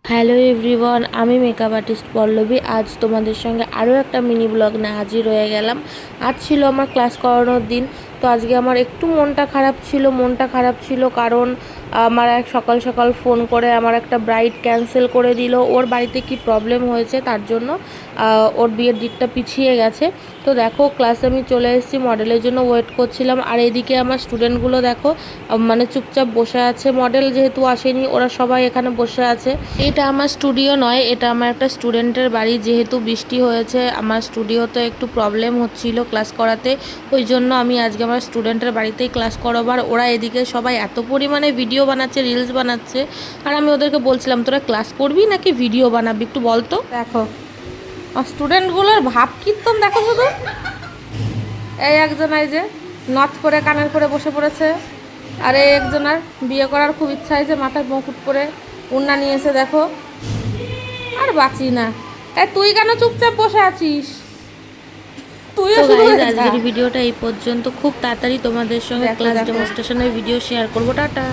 Hello everyone, আমি makeup artist Pallavi. আজ তোমাদের সঙ্গে আরও একটা মিনি ব্লগ নিয়ে হাজির হয়ে গেলাম। আজ ছিল আমার ক্লাস করানোর দিন। তো আজকে আমার একটু মনটা খারাপ ছিল কারণ আমার এক সকাল সকাল ফোন করে আমার একটা ব্রাইড ক্যান্সেল করে দিল। ওর বাড়িতে কি প্রবলেম হয়েছে তার জন্য ওর বিয়ের ডেটটা পিছিয়ে গেছে। তো দেখো ক্লাসে আমি চলে এসেছি, মডেলের জন্য ওয়েট করছিলাম। আর এদিকে আমার স্টুডেন্টগুলো দেখো মানে চুপচাপ বসে আছে। মডেল যেহেতু আসেনি, ওরা সবাই এখানে বসে আছে। এটা আমার স্টুডিও নয়, এটা আমার একটা স্টুডেন্টের বাড়ি। যেহেতু বৃষ্টি হয়েছে, আমার স্টুডিওতে একটু প্রবলেম হচ্ছিল ক্লাস করাতে, ওই জন্য আমি আজকে আমার স্টুডেন্টের বাড়িতেই ক্লাস করাবার। ওরা এদিকে সবাই এত পরিমাণে ভিডিও বানাচ্ছে, রিলস বানাচ্ছে। আর আমি ওদেরকে বলছিলাম তোরা ক্লাস করবি নাকি ভিডিও বানাবি, একটু বলতো। দেখো স্টুডেন্টগুলোর ভাব কীর্তন দেখো শুধু। এই একজন এই যে নথ করে কানের করে বসে পড়েছে। আর এই একজনের বিয়ে করার খুব ইচ্ছা হয়েছে, মাথায় মুকুট করে উন্না নিয়েছে দেখো। আর বাঁচি না। তাই তুই কেন চুপচাপ বসে আছিস? তুইও শুধু আজকের ভিডিওটা এই পর্যন্ত। খুব তাড়াতাড়ি তোমাদের সঙ্গে ক্লাস ডেমনস্ট্রেশনের ভিডিও শেয়ার করবো। টাটা।